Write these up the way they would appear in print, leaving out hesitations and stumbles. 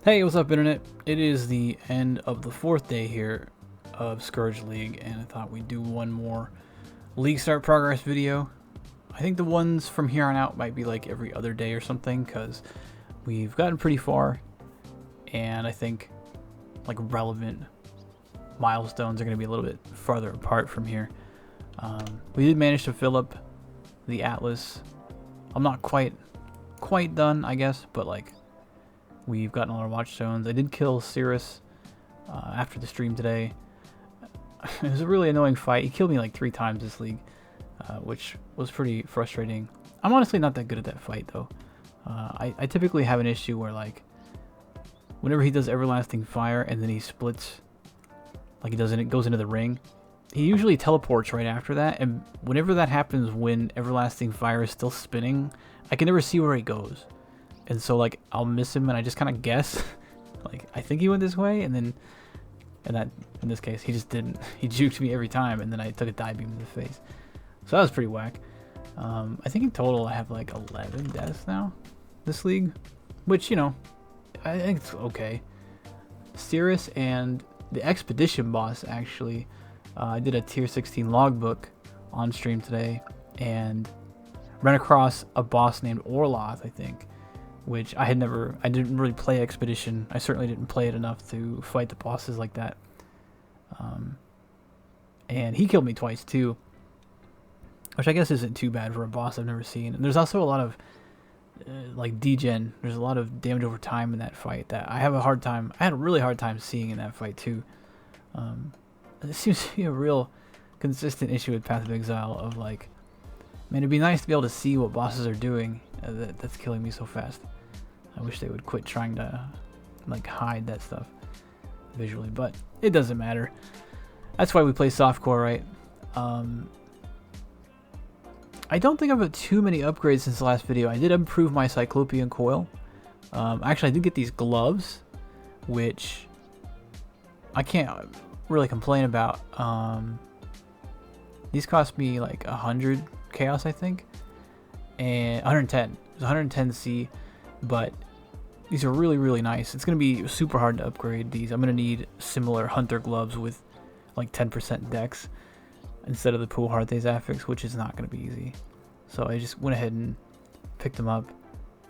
Hey, what's up, Internet? It is the end of the 4th day here of Scourge League, and I thought we'd do one more League Start Progress video. I think the ones from here on out might be like every other day or something, because we've gotten pretty far, and I think like relevant milestones are going to be a little bit farther apart from here. We did manage to fill up the Atlas. I'm not quite done, I guess, but like we've gotten a lot of watch zones. I did kill Sirus after the stream today. It was a really annoying fight. He killed me like 3 times this league, which was pretty frustrating. I'm honestly not that good at that fight though. I typically have an issue where like whenever he does Everlasting Fire and then he splits, like he does it goes into the ring, he usually teleports right after that, and whenever that happens when Everlasting Fire is still spinning, I can never see where he goes. And so like I'll miss him and I just kind of guess like I think he went this way, and then in this case he just didn't. He juked me every time, and then I took a dive beam in the face. So that was pretty whack. I think in total I have like 11 deaths now this league, which, you know, I think it's okay. Sirus and the Expedition boss actually, I did a tier 16 logbook on stream today and ran across a boss named Orthos, I think, which I didn't really play Expedition. I certainly didn't play it enough to fight the bosses like that. And he killed me twice too, which I guess isn't too bad for a boss I've never seen. And there's also a lot of like degen. There's a lot of damage over time in that fight that I had a really hard time seeing in that fight too. It seems to be a real consistent issue with Path of Exile of like, man, it'd be nice to be able to see what bosses are doing. That's killing me so fast. I wish they would quit trying to like hide that stuff visually, but it doesn't matter. That's why we play softcore, right? I don't think I've got too many upgrades since the last video. I did improve my Cyclopean coil. Actually, I did get these gloves, which I can't really complain about. These cost me like 100 chaos, I think, and 110. It was 110 C, but these are really nice. It's gonna be super hard to upgrade these. I'm gonna need similar hunter gloves with like 10% dex instead of the Pool Hearthes affix, which is not gonna be easy. So I just went ahead and picked them up.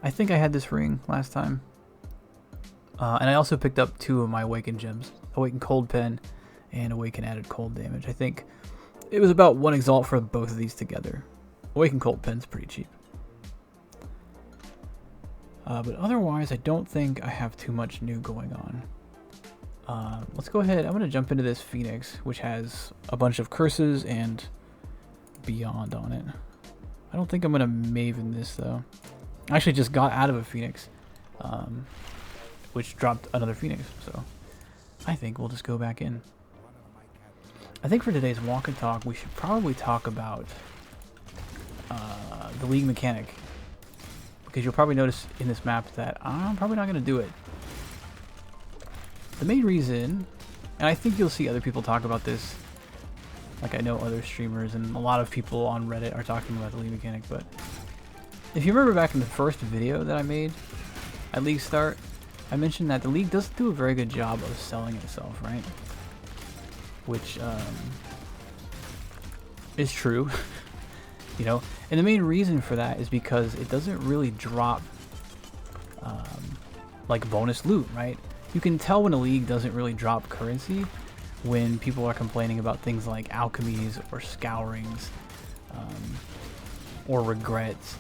I think I had this ring last time, and I also picked up 2 of my Awaken gems, Awaken Cold Pen and Awaken Added Cold Damage. I think it was about 1 exalt for both of these together. Awaken Cold Pen's pretty cheap. But otherwise, I don't think I have too much new going on. Let's go ahead. I'm going to jump into this Phoenix, which has a bunch of curses and beyond on it. I don't think I'm going to Maven this, though. I actually just got out of a Phoenix, which dropped another Phoenix. So I think we'll just go back in. I think for today's walk and talk, we should probably talk about the league mechanic, because you'll probably notice in this map that I'm probably not going to do it. The main reason, and I think you'll see other people talk about this, like I know other streamers and a lot of people on Reddit are talking about the league mechanic, but if you remember back in the first video that I made at League Start, I mentioned that the league doesn't do a very good job of selling itself, right? Which is true. You know, and the main reason for that is because it doesn't really drop like bonus loot, right? You can tell when a league doesn't really drop currency when people are complaining about things like alchemies or scourings or regrets.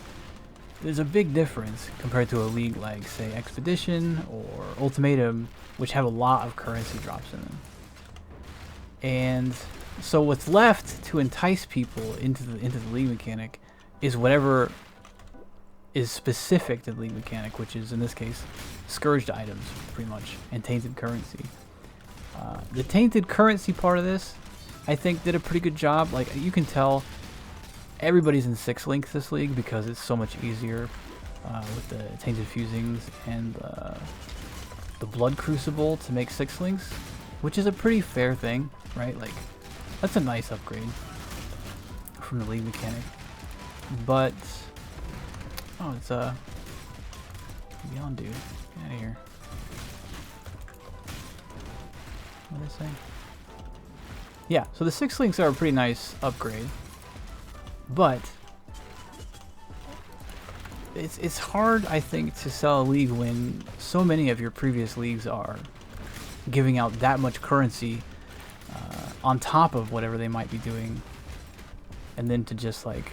There's a big difference compared to a league like, say, Expedition or Ultimatum, which have a lot of currency drops in them. And so what's left to entice people into the league mechanic is whatever is specific to the league mechanic, which is in this case scourged items, pretty much, and tainted currency. The tainted currency part of this, I think, did a pretty good job. Like, you can tell everybody's in 6 links this league because it's so much easier with the tainted fusings and the blood crucible to make 6 links, which is a pretty fair thing, right? Like, that's a nice upgrade from the league mechanic. But oh, it's beyond, dude. Get out of here. I say? Yeah, so the 6 links are a pretty nice upgrade, but it's hard, I think, to sell a league when so many of your previous leagues are giving out that much currency on top of whatever they might be doing, and then to just like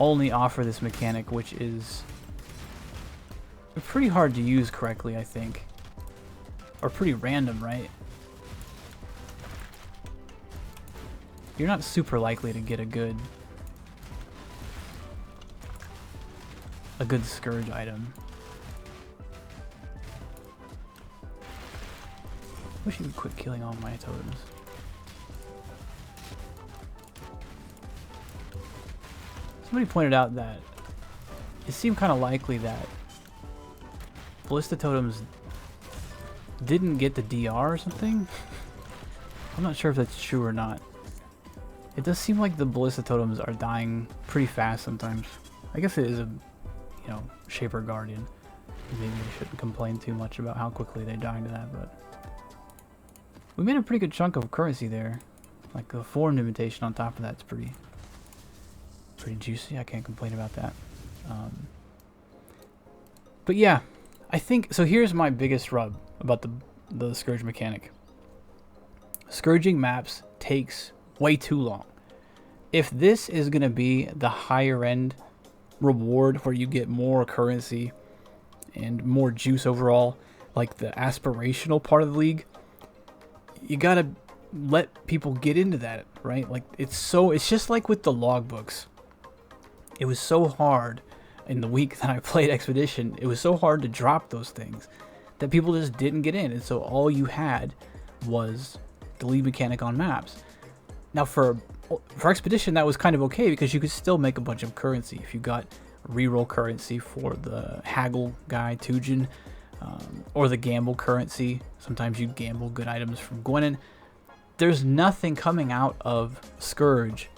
only offer this mechanic, which is pretty hard to use correctly, I think, or pretty random, right? You're not super likely to get a good Scourge item. Wish you would quit killing all my totems. Somebody pointed out that it seemed kind of likely that Ballista totems didn't get the DR or something. I'm not sure if that's true or not. It does seem like the Ballista totems are dying pretty fast sometimes. I guess it is a, you know, Shaper Guardian. Maybe I shouldn't complain too much about how quickly they die to that, but we made a pretty good chunk of currency there. Like the form invitation on top of that's pretty juicy. I can't complain about that. But yeah, I think so. Here's my biggest rub about the Scourge mechanic. Scourging maps takes way too long. If this is gonna be the higher end reward where you get more currency and more juice overall, like the aspirational part of the league, you gotta let people get into that, right? Like it's just like with the logbooks. It was so hard in the week that I played Expedition. It was so hard to drop those things that people just didn't get in, and so all you had was the league mechanic on maps. Now for Expedition, that was kind of okay because you could still make a bunch of currency if you got reroll currency for the haggle guy Tujin, or the gamble currency. Sometimes you gamble good items from Gwenin. There's nothing coming out of Scourge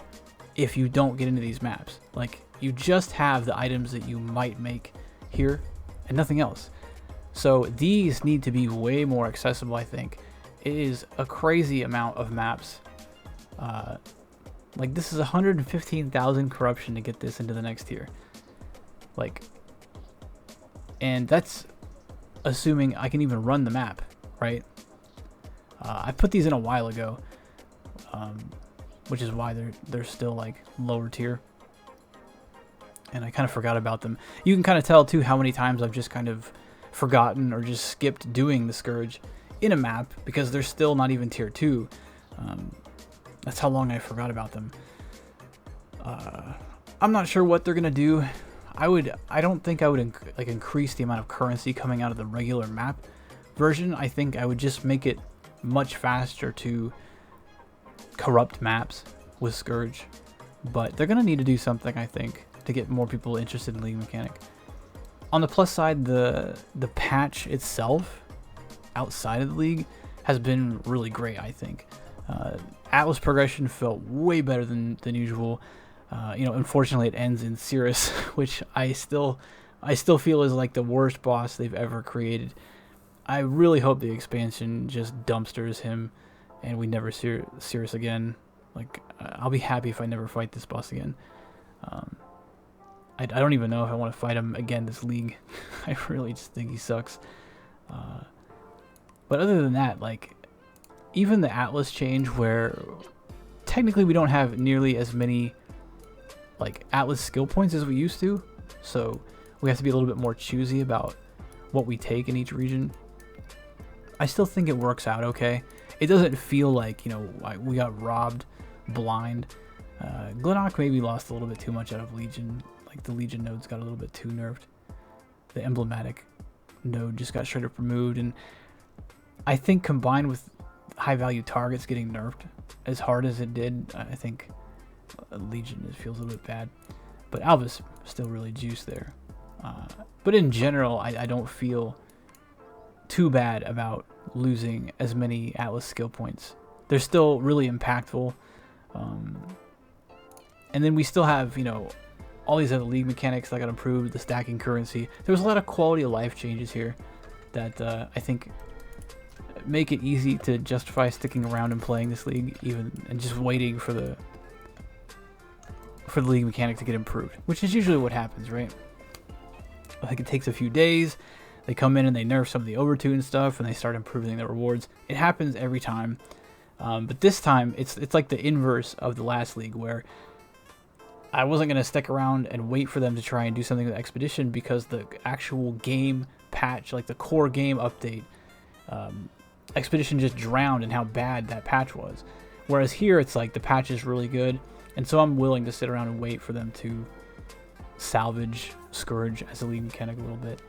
if you don't get into these maps. Like, you just have the items that you might make here and nothing else. So these need to be way more accessible, I think. It is a crazy amount of maps. Like, this is 115,000 corruption to get this into the next tier. Like, and that's assuming I can even run the map, right? I put these in a while ago, which is why they're still like lower tier, and I kind of forgot about them. You can kind of tell too how many times I've just kind of forgotten or just skipped doing the Scourge in a map because they're still not even tier 2. That's how long I forgot about them. I'm not sure what they're gonna do. I don't think I would like increase the amount of currency coming out of the regular map version. I think I would just make it much faster to corrupt maps with Scourge, but they're gonna need to do something, I think, to get more people interested in league mechanic. On the plus side, the patch itself outside of the league has been really great, I think. Atlas progression felt way better than usual. You know, unfortunately it ends in Sirus, which I still feel is like the worst boss they've ever created. I really hope the expansion just dumpsters him and we never see Sirus again. Like, I'll be happy if I never fight this boss again. I don't even know if I want to fight him again this league. I really just think he sucks. But other than that, like, even the Atlas change, where technically we don't have nearly as many like Atlas skill points as we used to, so we have to be a little bit more choosy about what we take in each region. I still think it works out okay. It doesn't feel like, you know, we got robbed blind. Glenok maybe lost a little bit too much out of Legion. Like, the Legion nodes got a little bit too nerfed. The emblematic node just got straight up removed, and I think combined with high value targets getting nerfed as hard as it did, I think Legion feels a little bit bad. But Alva's still really juiced there. But in general, I don't feel too bad about losing as many Atlas skill points. They're still really impactful. And then we still have, you know, all these other league mechanics that got improved, the stacking currency. There was a lot of quality of life changes here that I think make it easy to justify sticking around and playing this league, even and just waiting for the league mechanic to get improved, which is usually what happens, right? I think it takes a few days. They come in and they nerf some of the overtune stuff, and they start improving the rewards. It happens every time, but this time it's like the inverse of the last league, where I wasn't going to stick around and wait for them to try and do something with Expedition, because the actual game patch, like the core game update, Expedition just drowned in how bad that patch was. Whereas here, it's like the patch is really good, and so I'm willing to sit around and wait for them to salvage Scourge as a league mechanic a little bit.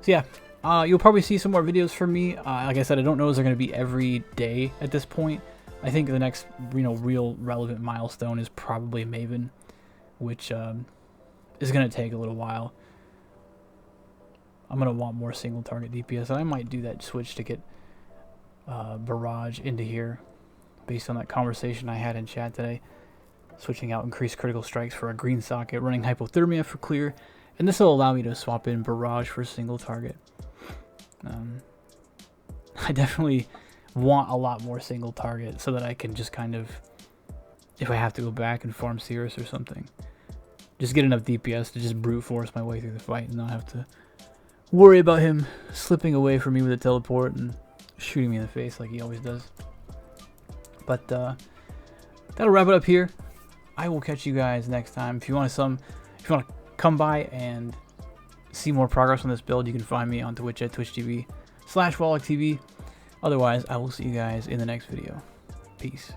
So yeah, you'll probably see some more videos from me. Like I said, I don't know if they're going to be every day at this point. I think the next, real relevant milestone is probably Maven, which is going to take a little while. I'm going to want more single target DPS, and I might do that switch to get Barrage into here, based on that conversation I had in chat today. Switching out increased critical strikes for a green socket, running hypothermia for clear, and this will allow me to swap in Barrage for single target. I definitely want a lot more single target so that I can just kind of, if I have to go back and farm Sirus or something, just get enough DPS to just brute force my way through the fight and not have to worry about him slipping away from me with a teleport and shooting me in the face like he always does. But that'll wrap it up here. I will catch you guys next time. If you want to come by and see more progress on this build, you can find me on Twitch at twitch.tv/WallachTV. Otherwise, I will see you guys in the next video. Peace.